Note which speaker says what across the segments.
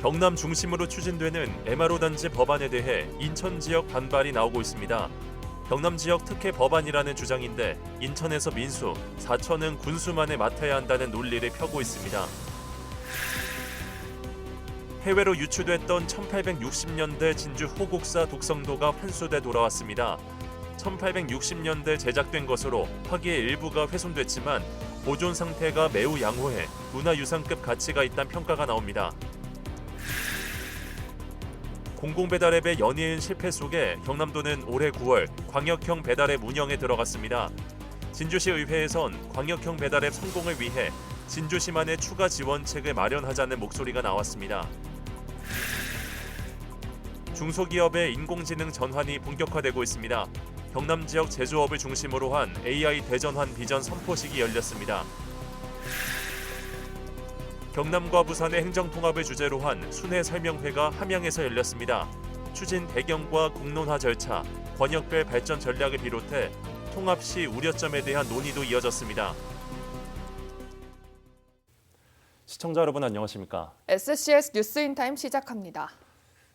Speaker 1: 경남 중심으로 추진되는 MRO 단지 법안에 대해 인천 지역 반발이 나오고 있습니다. 경남 지역 특혜 법안이라는 주장인데 인천에서 민수, 사천은 군수만에 맡아야 한다는 논리를 펴고 있습니다. 해외로 유출됐던 1860년대 진주 호국사 독성도가 환수돼 돌아왔습니다. 1860년대 제작된 것으로 화기의 일부가 훼손됐지만 보존 상태가 매우 양호해 문화유산급 가치가 있다는 평가가 나옵니다. 공공배달앱의 연이은 실패 속에 경남도는 올해 9월 광역형 배달앱 운영에 들어갔습니다. 진주시 의회에선 광역형 배달앱 성공을 위해 진주시만의 추가 지원책을 마련하자는 목소리가 나왔습니다. 중소기업의 인공지능 전환이 본격화되고 있습니다. 경남 지역 제조업을 중심으로 한 AI 대전환 비전 선포식이 열렸습니다. 경남과 부산의 행정통합을 주제로 한 순회 설명회가 함양에서 열렸습니다. 추진 배경과 공론화 절차, 권역별 발전 전략을 비롯해 통합 시 우려점에 대한 논의도 이어졌습니다. 시청자 여러분 안녕하십니까?
Speaker 2: SCS 뉴스인타임 시작합니다.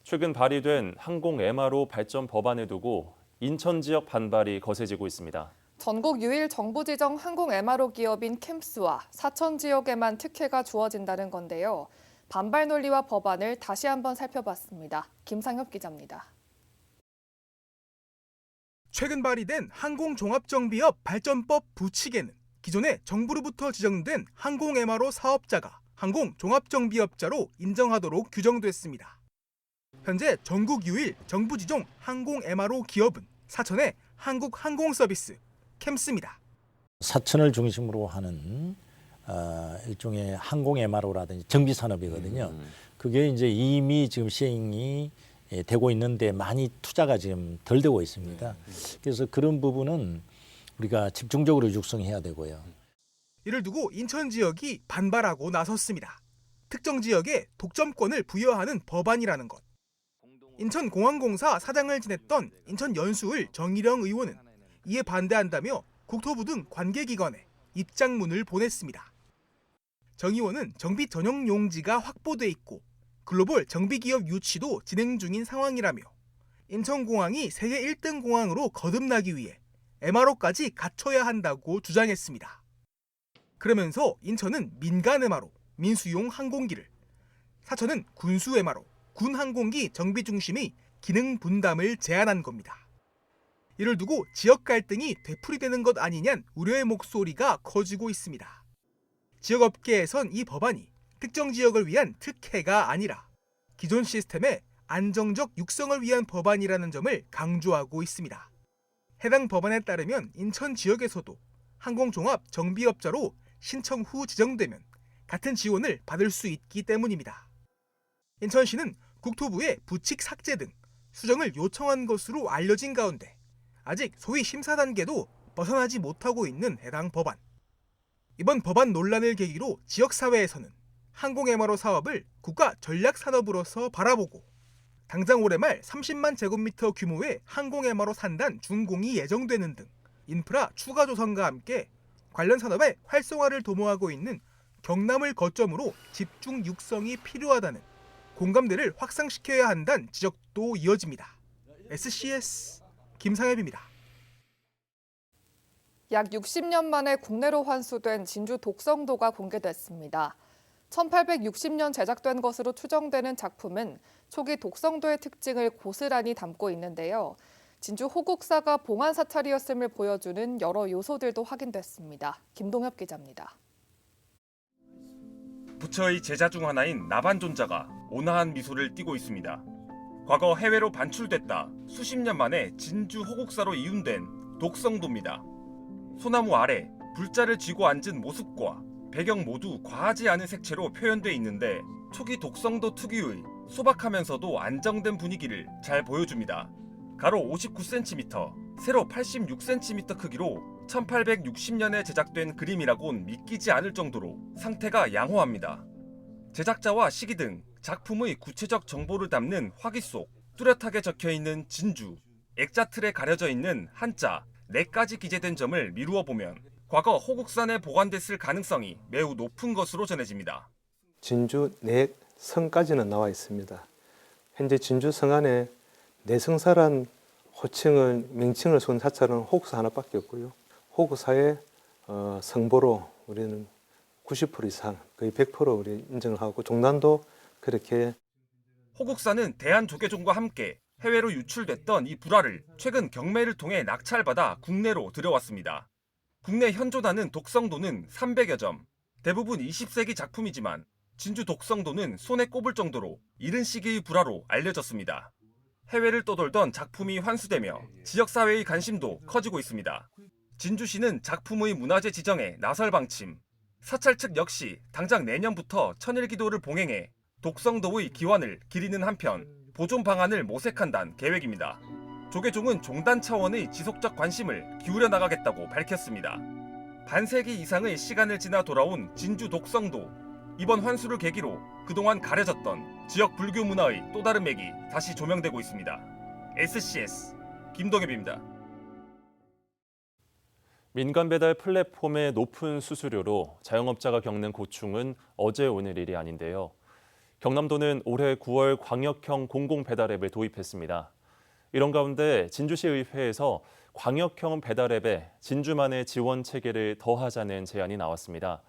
Speaker 1: 최근 발의된 항공 MRO 발전 법안을 두고 인천 지역 반발이 거세지고 있습니다.
Speaker 2: 전국 유일 정부 지정 항공 MRO 기업인 캠스와 사천 지역에만 특혜가 주어진다는 건데요. 반발 논리와 법안을 다시 한번 살펴봤습니다. 김상엽 기자입니다.
Speaker 3: 최근 발의된 항공종합정비업 발전법 부칙에는 기존에 정부로부터 지정된 항공 MRO 사업자가 항공종합정비업자로 인정하도록 규정됐습니다. 현재 전국 유일 정부 지정 항공 MRO 기업은 사천의 한국항공서비스 캠스입니다.
Speaker 4: 사천을 중심으로 하는 일종의 항공 MRO라든지 정비 산업이거든요. 그게 이제 이미 지금 시행이 되고 있는데 많이 투자가 지금 덜 되고 있습니다. 그래서 그런 부분은 우리가 집중적으로 육성해야 되고요.
Speaker 3: 이를 두고 인천 지역이 반발하고 나섰습니다. 특정 지역에 독점권을 부여하는 법안이라는 것. 인천공항공사 사장을 지냈던 인천 연수을 정일영 의원은 이에 반대한다며 국토부 등 관계기관에 입장문을 보냈습니다. 정 의원은 정비 전용 용지가 확보돼 있고 글로벌 정비기업 유치도 진행 중인 상황이라며 인천공항이 세계 1등 공항으로 거듭나기 위해 MRO까지 갖춰야 한다고 주장했습니다. 그러면서 인천은 민간 MRO, 민수용 항공기를, 사천은 군수 MRO, 군 항공기 정비 중심의 기능 분담을 제안한 겁니다. 이를 두고 지역 갈등이 되풀이되는 것 아니냐는 우려의 목소리가 커지고 있습니다. 지역업계에선 이 법안이 특정 지역을 위한 특혜가 아니라 기존 시스템의 안정적 육성을 위한 법안이라는 점을 강조하고 있습니다. 해당 법안에 따르면 인천 지역에서도 항공종합 정비업자로 신청 후 지정되면 같은 지원을 받을 수 있기 때문입니다. 인천시는 국토부에 부칙 삭제 등 수정을 요청한 것으로 알려진 가운데 아직 소위 심사 단계도 벗어나지 못하고 있는 해당 법안. 이번 법안 논란을 계기로 지역사회에서는 항공 MRO 사업을 국가 전략 산업으로서 바라보고 당장 올해 말 30만 제곱미터 규모의 항공 MRO 산단 준공이 예정되는 등 인프라 추가 조성과 함께 관련 산업의 활성화를 도모하고 있는 경남을 거점으로 집중 육성이 필요하다는 공감대를 확산시켜야 한다는 지적도 이어집니다. SCS 김상엽입니다.
Speaker 2: 약 60년 만에 국내로 환수된 진주 독성도가 공개됐습니다. 1860년 제작된 것으로 추정되는 작품은 초기 독성도의 특징을 고스란히 담고 있는데요. 진주 호국사가 봉안 사찰이었음을 보여주는 여러 요소들도 확인됐습니다. 김동엽 기자입니다.
Speaker 5: 부처의 제자 중 하나인 나반존자가 온화한 미소를 띠고 있습니다. 과거 해외로 반출됐다 수십 년 만에 진주 호국사로 이윤된 독성도입니다. 소나무 아래 불자를 쥐고 앉은 모습과 배경 모두 과하지 않은 색채로 표현돼 있는데 초기 독성도 특유의 소박하면서도 안정된 분위기를 잘 보여줍니다. 가로 59cm, 세로 86cm 크기로 1860년에 제작된 그림이라곤 믿기지 않을 정도로 상태가 양호합니다. 제작자와 시기 등 작품의 구체적 정보를 담는 화기 속 뚜렷하게 적혀있는 진주, 액자틀에 가려져 있는 한자 4가지 기재된 점을 미루어 보면 과거 호국산에 보관됐을 가능성이 매우 높은 것으로 전해집니다.
Speaker 6: 진주 넥 성까지는 나와 있습니다. 현재 진주 성 안에 내성사란 명칭을 쏜 사찰은 호국사 하나밖에 없고요. 호국사의 성보로 우리는 90% 이상, 거의 100% 우리 인정을 하고 종단도 그렇게.
Speaker 5: 호국사는 대한조계종과 함께 해외로 유출됐던 이 불화를 최근 경매를 통해 낙찰받아 국내로 들여왔습니다. 국내 현존하는 독성도는 300여 점, 대부분 20세기 작품이지만 진주 독성도는 손에 꼽을 정도로 이른 시기의 불화로 알려졌습니다. 해외를 떠돌던 작품이 환수되며 지역사회의 관심도 커지고 있습니다. 진주시는 작품의 문화재 지정에 나설 방침, 사찰 측 역시 당장 내년부터 천일기도를 봉행해 독성도의 기원을 기리는 한편 보존 방안을 모색한다는 계획입니다. 조계종은 종단 차원의 지속적 관심을 기울여 나가겠다고 밝혔습니다. 반세기 이상의 시간을 지나 돌아온 진주 독성도. 이번 환수를 계기로 그동안 가려졌던 지역 불교 문화의 또 다른 맥이 다시 조명되고 있습니다. SCS 김동엽입니다.
Speaker 1: 민간 배달 플랫폼의 높은 수수료로 자영업자가 겪는 고충은 어제 오늘 일이 아닌데요. 경남도는 올해 9월 광역형 공공배달앱을 도입했습니다. 이런 가운데 진주시의회에서 광역형 배달앱에 진주만의 지원 체계를 더하자는 제안이 나왔습니다.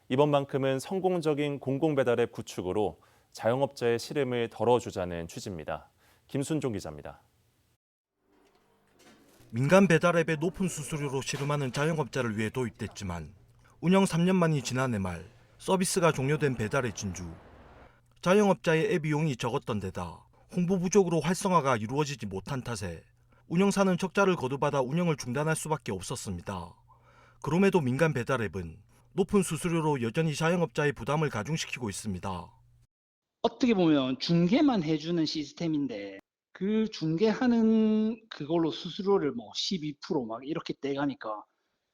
Speaker 1: 이번만큼은 성공적인 공공배달앱 구축으로 자영업자의 시름을 덜어주자는 취지입니다. 김순종 기자입니다.
Speaker 3: 민간 배달앱의 높은 수수료로 씨름하는 자영업자를 위해 도입됐지만 운영 3년 만이 지난해 말 서비스가 종료된 배달의 진주. 자영업자의 앱 이용이 적었던 데다 홍보 부족으로 활성화가 이루어지지 못한 탓에 운영사는 적자를 거두받아 운영을 중단할 수밖에 없었습니다. 그럼에도 민간 배달앱은 높은 수수료로 여전히 자영업자의 부담을 가중시키고 있습니다.
Speaker 7: 어떻게 보면 중개만 해주는 시스템인데 그 중개하는 그걸로 수수료를 12% 막 이렇게 떼가니까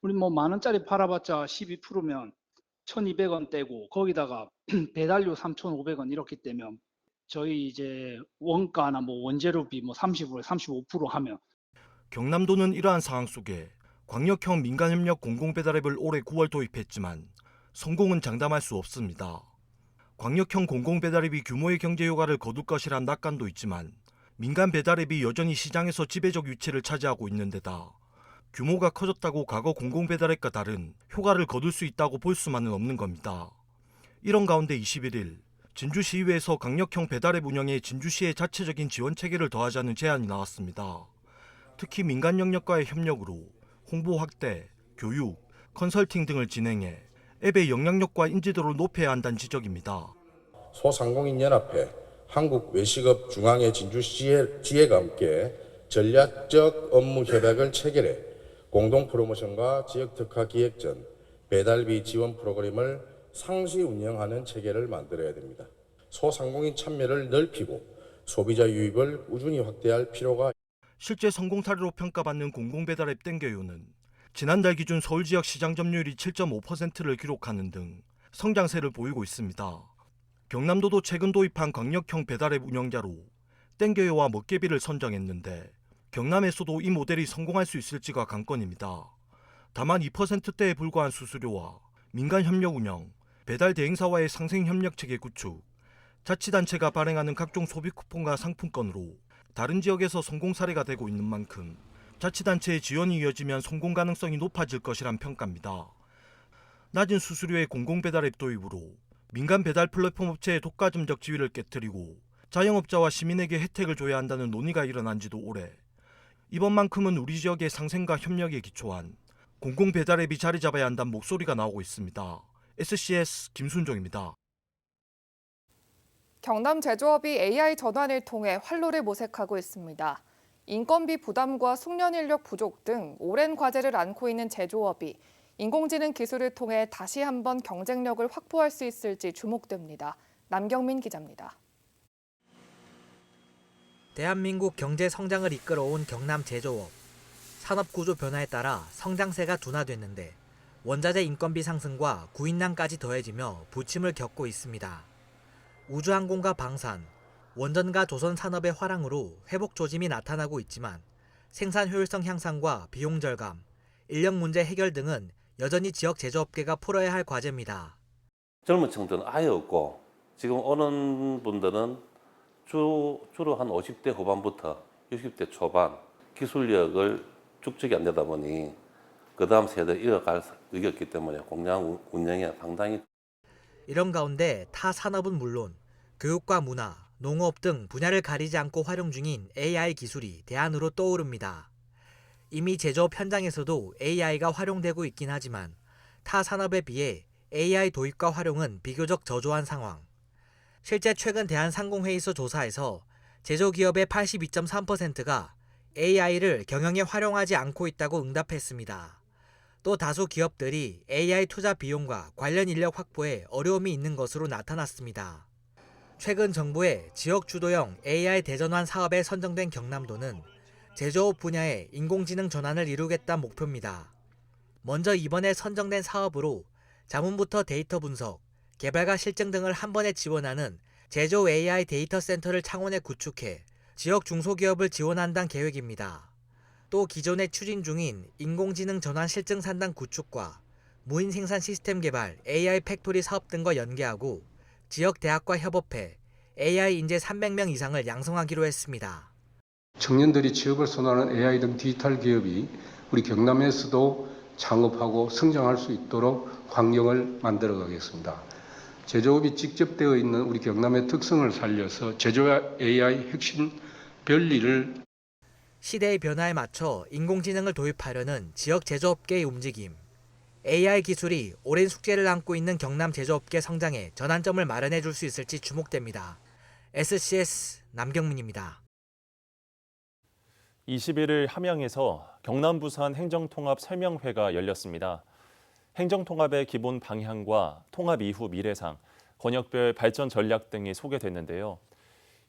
Speaker 7: 우리 10,000원짜리 팔아봤자 12%면 1,200원 떼고 거기다가 배달료 3,500원 이렇게 떼면 저희 이제 원가나 원재료비 30%, 35% 하면.
Speaker 3: 경남도는 이러한 상황 속에 광역형 민간협력 공공배달앱을 올해 9월 도입했지만 성공은 장담할 수 없습니다. 광역형 공공배달앱이 규모의 경제 효과를 거둘 것이란 낙관도 있지만 민간 배달앱이 여전히 시장에서 지배적 위치를 차지하고 있는 데다 규모가 커졌다고 과거 공공배달앱과 다른 효과를 거둘 수 있다고 볼 수만은 없는 겁니다. 이런 가운데 21일 진주시의회에서 강력형 배달앱 운영에 진주시의 자체적인 지원 체계를 더하자는 제안이 나왔습니다. 특히 민간 영역과의 협력으로 홍보 확대, 교육, 컨설팅 등을 진행해 앱의 영향력과 인지도를 높여야 한다는 지적입니다.
Speaker 8: 소상공인연합회, 한국외식업 중앙회 진주지회가 함께 전략적 업무 협약을 체결해 공동 프로모션과 지역 특화 기획전, 배달비 지원 프로그램을 상시 운영하는 체계를 만들어야 됩니다. 소상공인 참여를 넓히고 소비자 유입을 꾸준히 확대할 필요가.
Speaker 3: 실제 성공 사례로 평가받는 공공배달앱 땡겨요는 지난달 기준 서울 지역 시장 점유율이 7.5%를 기록하는 등 성장세를 보이고 있습니다. 경남도도 최근 도입한 광역형 배달앱 운영자로 땡겨요와 먹개비를 선정했는데 경남에서도 이 모델이 성공할 수 있을지가 관건입니다. 다만 2%대에 불과한 수수료와 민간 협력 운영, 배달 대행사와의 상생 협력 체계 구축, 자치단체가 발행하는 각종 소비 쿠폰과 상품권으로 다른 지역에서 성공 사례가 되고 있는 만큼 자치단체의 지원이 이어지면 성공 가능성이 높아질 것이란 평가입니다. 낮은 수수료의 공공배달앱 도입으로 민간 배달 플랫폼 업체의 독과점적 지위를 깨트리고 자영업자와 시민에게 혜택을 줘야 한다는 논의가 일어난 지도 오래. 이번만큼은 우리 지역의 상생과 협력에 기초한 공공배달앱이 자리 잡아야 한다는 목소리가 나오고 있습니다. SCS 김순종입니다.
Speaker 2: 경남 제조업이 AI 전환을 통해 활로를 모색하고 있습니다. 인건비 부담과 숙련 인력 부족 등 오랜 과제를 안고 있는 제조업이 인공지능 기술을 통해 다시 한번 경쟁력을 확보할 수 있을지 주목됩니다. 남경민 기자입니다.
Speaker 9: 대한민국 경제 성장을 이끌어온 경남 제조업. 산업 구조 변화에 따라 성장세가 둔화됐는데 원자재 인건비 상승과 구인난까지 더해지며 부침을 겪고 있습니다. 우주항공과 방산, 원전과 조선 산업의 화랑으로 회복 조짐이 나타나고 있지만 생산 효율성 향상과 비용 절감, 인력 문제 해결 등은 여전히 지역 제조업계가 풀어야 할 과제입니다.
Speaker 10: 젊은 층들은 아예 없고 지금 오는 분들은 주로 한 50대 후반부터 60대 초반 기술력을 축적이 안 되다 보니 그 다음 세대에 이어갈 의였기 때문에 공장 운영에 상당히
Speaker 9: 이런 가운데 타 산업은 물론 교육과 문화, 농업 등 분야를 가리지 않고 활용 중인 AI 기술이 대안으로 떠오릅니다. 이미 제조업 현장에서도 AI가 활용되고 있긴 하지만 타 산업에 비해 AI 도입과 활용은 비교적 저조한 상황. 실제 최근 대한상공회의소 조사에서 제조기업의 82.3%가 AI를 경영에 활용하지 않고 있다고 응답했습니다. 또 다수 기업들이 AI 투자 비용과 관련 인력 확보에 어려움이 있는 것으로 나타났습니다. 최근 정부의 지역 주도형 AI 대전환 사업에 선정된 경남도는 제조업 분야의 인공지능 전환을 이루겠다는 목표입니다. 먼저 이번에 선정된 사업으로 자문부터 데이터 분석, 개발과 실증 등을 한 번에 지원하는 제조 AI 데이터 센터를 창원에 구축해 지역 중소기업을 지원한다는 계획입니다. 또 기존에 추진 중인 인공지능 전환 실증 산단 구축과 무인 생산 시스템 개발 AI 팩토리 사업 등과 연계하고 지역 대학과 협업해 AI 인재 300명 이상을 양성하기로 했습니다.
Speaker 11: 청년들이 취업을 선호하는 AI 등 디지털 기업이 우리 경남에서도 창업하고 성장할 수 있도록 환경을 만들어 가겠습니다. 제조업이 직접 되어 있는 우리 경남의 특성을 살려서 제조 AI 혁신 별리를
Speaker 9: 시대의 변화에 맞춰 인공지능을 도입하려는 지역 제조업계의 움직임. AI 기술이 오랜 숙제를 안고 있는 경남 제조업계 성장에 전환점을 마련해 줄 수 있을지 주목됩니다. SCS 남경민입니다.
Speaker 1: 21일 함양에서 경남 부산 행정통합 설명회가 열렸습니다. 행정통합의 기본 방향과 통합 이후 미래상, 권역별 발전 전략 등이 소개됐는데요.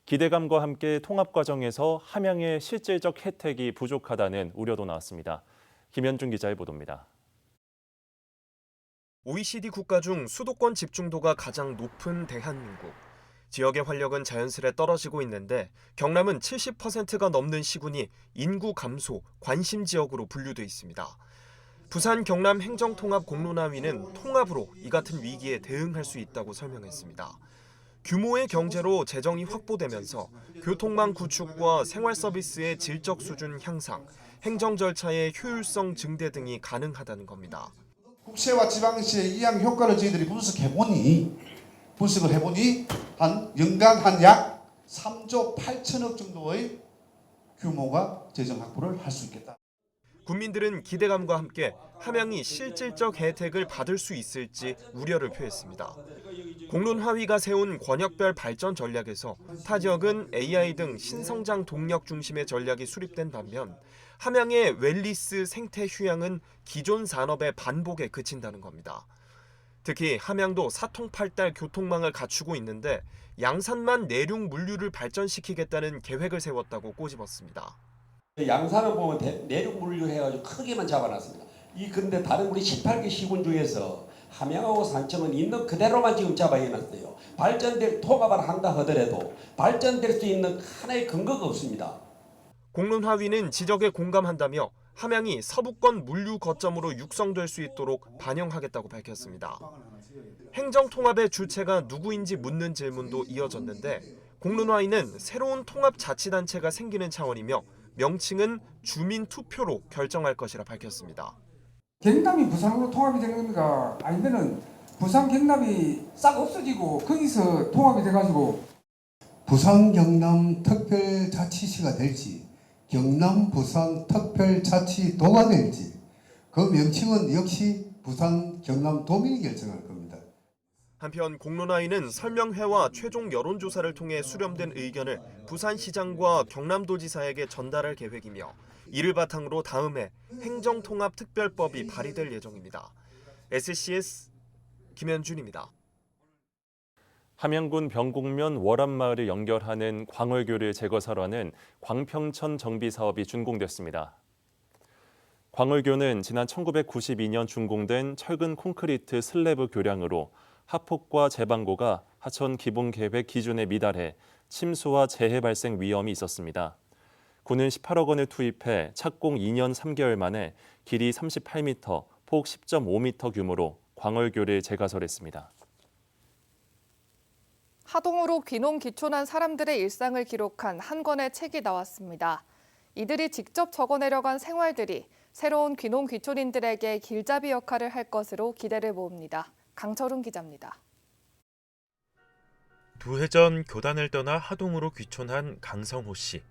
Speaker 1: 기대감과 함께 통합 과정에서 함양의 실질적 혜택이 부족하다는 우려도 나왔습니다. 김현준 기자의 보도입니다.
Speaker 12: OECD 국가 중 수도권 집중도가 가장 높은 대한민국. 지역의 활력은 자연스레 떨어지고 있는데 경남은 70%가 넘는 시군이 인구 감소, 관심 지역으로 분류돼 있습니다. 부산 경남 행정통합 공론화위는 통합으로 이 같은 위기에 대응할 수 있다고 설명했습니다. 규모의 경제로 재정이 확보되면서 교통망 구축과 생활 서비스의 질적 수준 향상, 행정 절차의 효율성 증대 등이 가능하다는 겁니다.
Speaker 13: 국세와 지방세의 이양 효과를 저희들이 분석을 해보니 연간 약 3조 8천억 정도의 규모가 재정 확보를 할 수 있겠다.
Speaker 12: 국민들은 기대감과 함께 함양이 실질적 혜택을 받을 수 있을지 우려를 표했습니다. 공론화위가 세운 권역별 발전 전략에서 타 지역은 AI 등 신성장 동력 중심의 전략이 수립된 반면 함양의 웰리스 생태 휴양은 기존 산업의 반복에 그친다는 겁니다. 특히 함양도 사통팔달 교통망을 갖추고 있는데 양산만 내륙 물류를 발전시키겠다는 계획을 세웠다고 꼬집었습니다.
Speaker 14: 양산을 보면 내륙 물류 해가지고 크게만 잡아놨습니다. 근데 다른 우리 18개 시군 중에서 함양하고 산청은 있는 그대로만 지금 잡아해놨어요. 발전될 통합을 한다 하더라도 발전될 수 있는 하나의 근거가 없습니다.
Speaker 12: 공론화위는 지적에 공감한다며 함양이 서부권 물류 거점으로 육성될 수 있도록 반영하겠다고 밝혔습니다. 행정통합의 주체가 누구인지 묻는 질문도 이어졌는데 공론화위는 새로운 통합자치단체가 생기는 차원이며 명칭은 주민투표로 결정할 것이라 밝혔습니다.
Speaker 15: 경남이 부산으로 통합이 되는 겁니까? 아니면은 부산 경남이 싹 없어지고 거기서 통합이 돼가지고
Speaker 13: 부산 경남 특별자치시가 될지 경남 부산 특별자치도가 될지 그 명칭은 역시 부산 경남 도민이 결정할 겁니다.
Speaker 12: 한편 공론화위는 설명회와 최종 여론조사를 통해 수렴된 의견을 부산시장과 경남도지사에게 전달할 계획이며 이를 바탕으로 다음 해 행정통합특별법이 발의될 예정입니다. SCS 김현준입니다.
Speaker 1: 함양군 병곡면 월암마을을 연결하는 광월교를 재건설하는 광평천 정비 사업이 준공됐습니다. 광월교는 지난 1992년 준공된 철근 콘크리트 슬래브 교량으로 하폭과 제방고가 하천 기본계획 기준에 미달해 침수와 재해 발생 위험이 있었습니다. 군은 18억 원을 투입해 착공 2년 3개월 만에 길이 38m, 폭 10.5m 규모로 광월교를 재가설했습니다.
Speaker 2: 하동으로 귀농 귀촌한 사람들의 일상을 기록한 한 권의 책이 나왔습니다. 이들이 직접 적어내려간 생활들이 새로운 귀농 귀촌인들에게 길잡이 역할을 할 것으로 기대를 모읍니다. 강철훈 기자입니다.
Speaker 1: 두 해 전 교단을 떠나 하동으로 귀촌한 강성호 씨.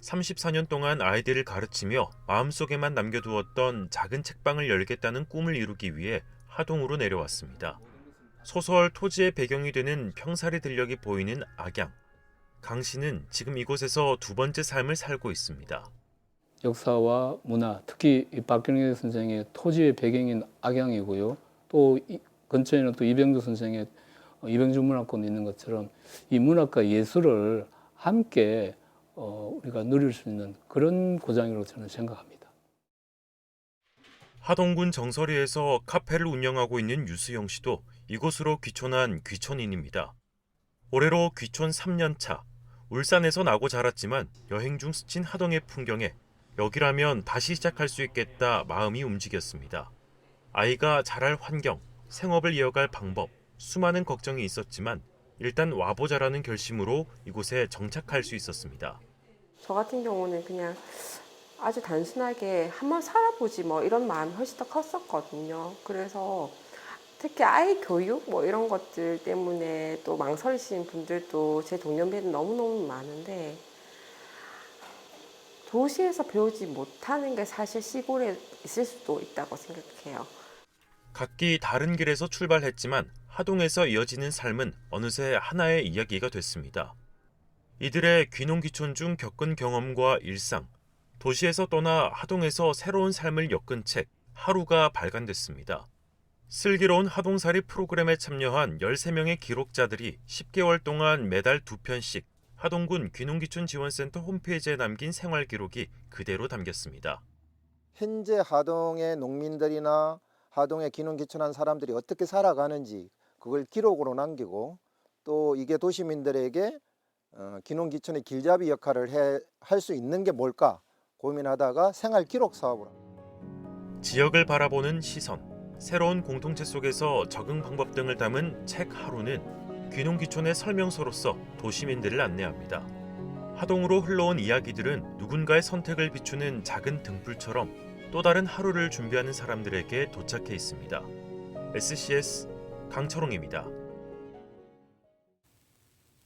Speaker 1: 34년 동안 아이들을 가르치며 마음속에만 남겨두었던 작은 책방을 열겠다는 꿈을 이루기 위해 하동으로 내려왔습니다. 소설 토지의 배경이 되는 평사리 들녘이 보이는 악양. 강 씨는 지금 이곳에서 두 번째 삶을 살고 있습니다.
Speaker 16: 역사와 문화, 특히 박경리 선생의 토지의 배경인 악양이고요. 또 근처에는 또 이병주 선생의 이병주 문화권이 있는 것처럼 이 문학과 예술을 함께 우리가 누릴 수 있는 그런 고장이라고 저는 생각합니다.
Speaker 1: 하동군 정서리에서 카페를 운영하고 있는 유수영 씨도 이곳으로 귀촌한 귀촌인입니다. 올해로 귀촌 3년 차. 울산에서 나고 자랐지만 여행 중 스친 하동의 풍경에 여기라면 다시 시작할 수 있겠다 마음이 움직였습니다. 아이가 자랄 환경, 생업을 이어갈 방법, 수많은 걱정이 있었지만 일단 와보자라는 결심으로 이곳에 정착할 수 있었습니다.
Speaker 17: 저 같은 경우는 그냥 아주 단순하게 한번 살아보지 뭐 이런 마음이 훨씬 더 컸었거든요. 그래서 특히 아이 교육 뭐 이런 것들 때문에 또 망설이시는 분들도 제 동년배는 너무너무 많은데 도시에서 배우지 못하는 게 사실 시골에 있을 수도 있다고 생각해요.
Speaker 1: 각기 다른 길에서 출발했지만 하동에서 이어지는 삶은 어느새 하나의 이야기가 됐습니다. 이들의 귀농귀촌 중 겪은 경험과 일상, 도시에서 떠나 하동에서 새로운 삶을 엮은 책 하루가 발간됐습니다. 슬기로운 하동살이 프로그램에 참여한 13명의 기록자들이 10개월 동안 매달 2편씩 하동군 귀농귀촌 지원센터 홈페이지에 남긴 생활 기록이 그대로 담겼습니다.
Speaker 18: 현재 하동의 농민들이나 하동에 귀농귀촌한 사람들이 어떻게 살아가는지 그걸 기록으로 남기고 또 이게 도시민들에게 귀농귀촌의 길잡이 역할을 할 수 있는 게 뭘까 고민하다가 생활 기록 사업으로.
Speaker 1: 지역을 바라보는 시선, 새로운 공동체 속에서 적응 방법 등을 담은 책 하루는 귀농귀촌의 설명서로서 도시민들을 안내합니다. 하동으로 흘러온 이야기들은 누군가의 선택을 비추는 작은 등불처럼 또 다른 하루를 준비하는 사람들에게 도착해 있습니다. SCS 강철웅입니다.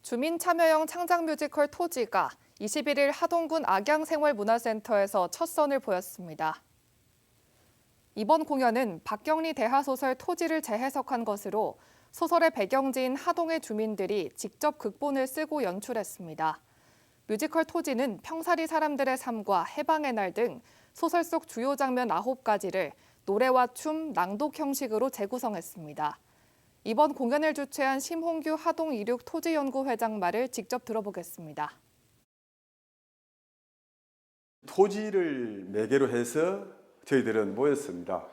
Speaker 2: 주민 참여형 창작 뮤지컬 토지가 21일 하동군 악양생활문화센터에서 첫 선을 보였습니다. 이번 공연은 박경리 대하소설 토지를 재해석한 것으로 소설의 배경지인 하동의 주민들이 직접 극본을 쓰고 연출했습니다. 뮤지컬 토지는 평사리 사람들의 삶과 해방의 날 등 소설 속 주요 장면 9가지를 노래와 춤, 낭독 형식으로 재구성했습니다. 이번 공연을 주최한 심홍규 하동 이륙 토지연구회장 말을 직접 들어보겠습니다.
Speaker 19: 토지를 매개로 해서 저희들은 모였습니다.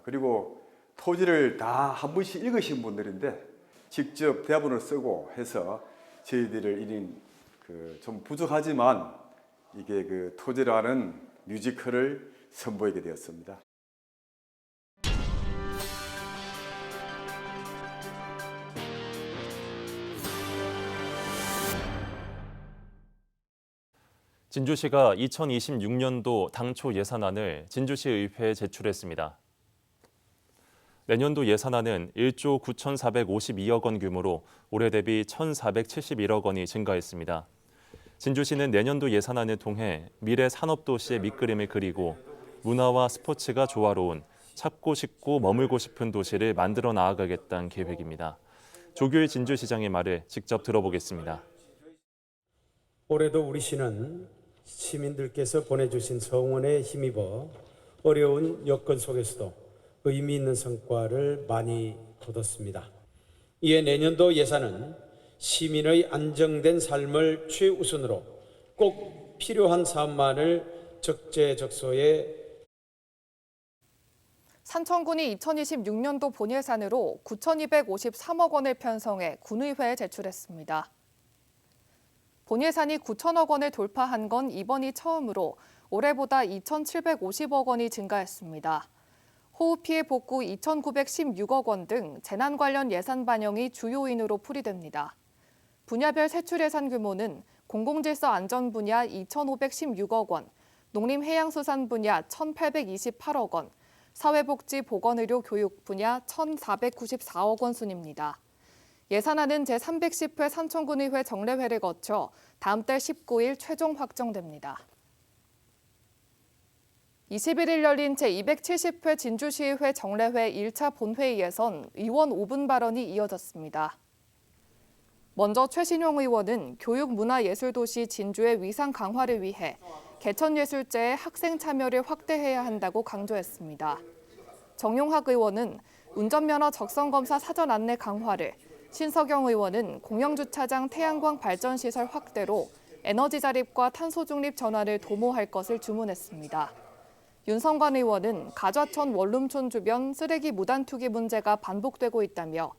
Speaker 19: 그리고 토지를 다 한 번씩 읽으신 분들인데 직접 대본을 쓰고 해서 저희들을 좀 부족하지만 이게 그 토지라는 뮤지컬을 선보이게 되었습니다.
Speaker 1: 진주시가 2026년도 당초 예산안을 진주시 의회에 제출했습니다. 내년도 예산안은 1조 9,452억 원 규모로 올해 대비 1,471억 원이 증가했습니다. 진주시는 내년도 예산안을 통해 미래 산업도시의 밑그림을 그리고 문화와 스포츠가 조화로운 찾고 싶고 머물고 싶은 도시를 만들어 나아가겠다는 계획입니다. 조규일 진주시장의 말을 직접 들어보겠습니다.
Speaker 20: 올해도 우리 시는 시민들께서 보내주신 성원에 힘입어 어려운 여건 속에서도 의미 있는 성과를 많이 거뒀습니다. 이에 내년도 예산은 시민의 안정된 삶을 최우선으로 꼭 필요한 사업만을 적재적소에
Speaker 2: 산청군이 2026년도 본예산으로 9,253억 원을 편성해 군의회에 제출했습니다. 본예산이 9천억 원을 돌파한 건 이번이 처음으로 올해보다 2,750억 원이 증가했습니다. 호우 피해 복구 2,916억 원 등 재난 관련 예산 반영이 주요인으로 풀이됩니다. 분야별 세출 예산 규모는 공공질서 안전 분야 2,516억 원, 농림해양수산 분야 1,828억 원, 사회복지 보건의료 교육 분야 1,494억 원 순입니다. 예산안은 제310회 산청군의회 정례회를 거쳐 다음 달 19일 최종 확정됩니다. 21일 열린 제270회 진주시의회 정례회 1차 본회의에선 의원 5분 발언이 이어졌습니다. 먼저 최신용 의원은 교육문화예술도시 진주의 위상 강화를 위해 개천예술제의 학생 참여를 확대해야 한다고 강조했습니다. 정용학 의원은 운전면허 적성검사 사전 안내 강화를, 신석영 의원은 공영주차장 태양광 발전시설 확대로 에너지 자립과 탄소 중립 전환을 도모할 것을 주문했습니다. 윤성관 의원은 가좌천 원룸촌 주변 쓰레기 무단 투기 문제가 반복되고 있다며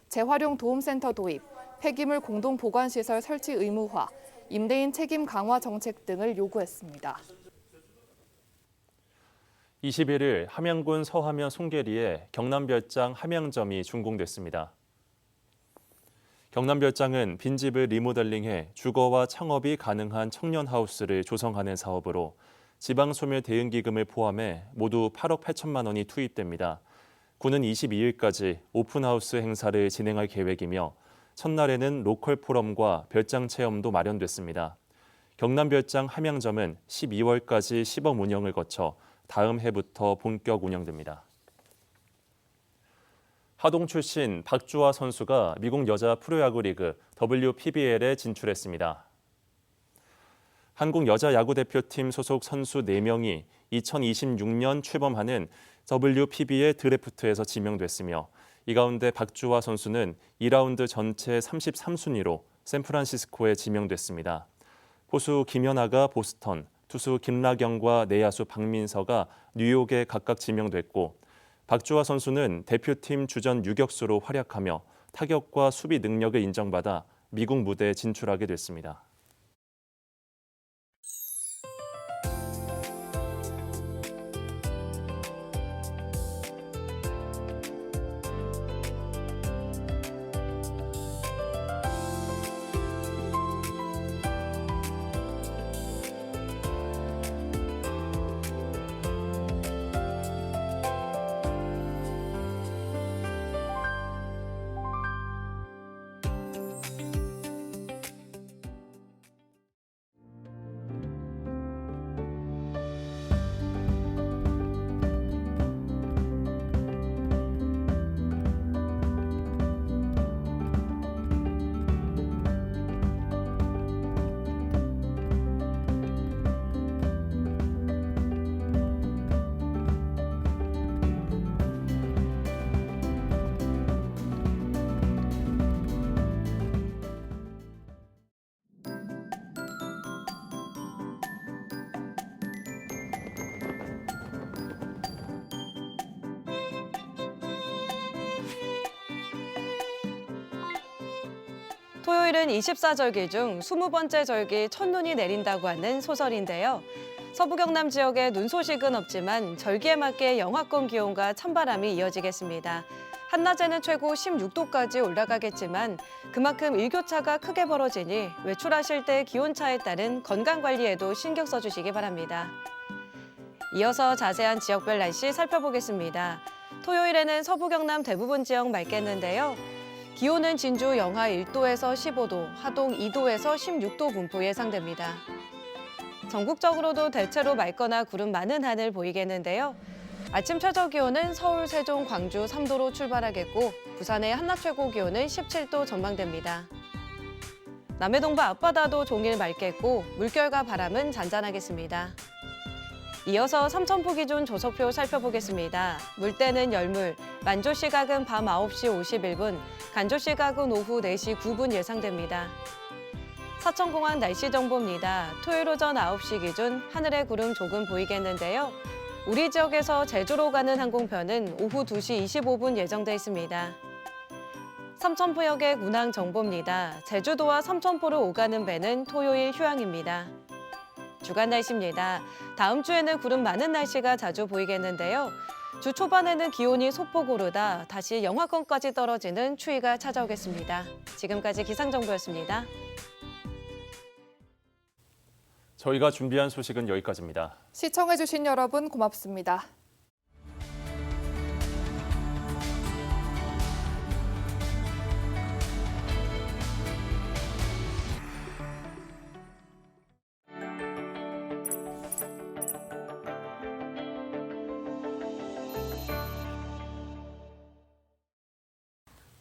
Speaker 2: 재활용 도움센터 도입, 폐기물 공동 보관시설 설치 의무화, 임대인 책임 강화 정책 등을 요구했습니다.
Speaker 1: 21일 함양군 서하면 송계리에 경남별장 함양점이 준공됐습니다. 경남별장은 빈집을 리모델링해 주거와 창업이 가능한 청년하우스를 조성하는 사업으로 지방소멸 대응기금을 포함해 모두 8억 8천만 원이 투입됩니다. 군은 22일까지 오픈하우스 행사를 진행할 계획이며 첫날에는 로컬 포럼과 별장 체험도 마련됐습니다. 경남별장 함양점은 12월까지 시범 운영을 거쳐 다음 해부터 본격 운영됩니다. 하동 출신 박주화 선수가 미국 여자 프로야구 리그 WPBL에 진출했습니다. 한국 여자 야구 대표팀 소속 선수 4명이 2026년 출범하는 WPBL 드래프트에서 지명됐으며 이 가운데 박주화 선수는 2라운드 전체 33순위로 샌프란시스코에 지명됐습니다. 포수 김연아가 보스턴, 투수 김라경과 내야수 박민서가 뉴욕에 각각 지명됐고 박주화 선수는 대표팀 주전 유격수로 활약하며 타격과 수비 능력을 인정받아 미국 무대에 진출하게 됐습니다.
Speaker 21: 토요일은 24절기 중 20번째 절기 첫눈이 내린다고 하는 소설인데요. 서부 경남 지역에 눈 소식은 없지만 절기에 맞게 영하권 기온과 찬바람이 이어지겠습니다. 한낮에는 최고 16도까지 올라가겠지만 그만큼 일교차가 크게 벌어지니 외출하실 때 기온차에 따른 건강관리에도 신경 써주시기 바랍니다. 이어서 자세한 지역별 날씨 살펴보겠습니다. 토요일에는 서부 경남 대부분 지역 맑겠는데요. 기온은 진주 영하 1도에서 15도, 하동 2도에서 16도 분포 예상됩니다. 전국적으로도 대체로 맑거나 구름 많은 하늘 보이겠는데요. 아침 최저 기온은 서울, 세종, 광주 3도로 출발하겠고 부산의 한낮 최고 기온은 17도 전망됩니다. 남해동부 앞바다도 종일 맑겠고 물결과 바람은 잔잔하겠습니다. 이어서 삼천포 기준 조석표 살펴보겠습니다. 물때는 열물, 만조 시각은 밤 9시 51분, 간조 시각은 오후 4시 9분 예상됩니다. 사천공항 날씨 정보입니다. 토요일 오전 9시 기준 하늘에 구름 조금 보이겠는데요. 우리 지역에서 제주로 가는 항공편은 오후 2시 25분 예정돼 있습니다. 삼천포역의 운항 정보입니다. 제주도와 삼천포를 오가는 배는 토요일 휴항입니다. 주간 날씨입니다. 다음 주에는 구름 많은 날씨가 자주 보이겠는데요. 주 초반에는 기온이 소폭 오르다 다시 영하권까지 떨어지는 추위가 찾아오겠습니다. 지금까지 기상정보였습니다.
Speaker 1: 저희가 준비한 소식은 여기까지입니다.
Speaker 2: 시청해주신 여러분 고맙습니다.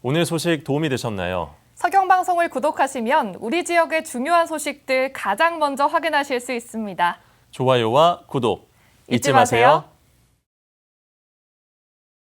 Speaker 1: 오늘 소식 도움이 되셨나요?
Speaker 2: 서경방송을 구독하시면 우리 지역의 중요한 소식들 가장 먼저 확인하실 수 있습니다.
Speaker 1: 좋아요와 구독 잊지 마세요.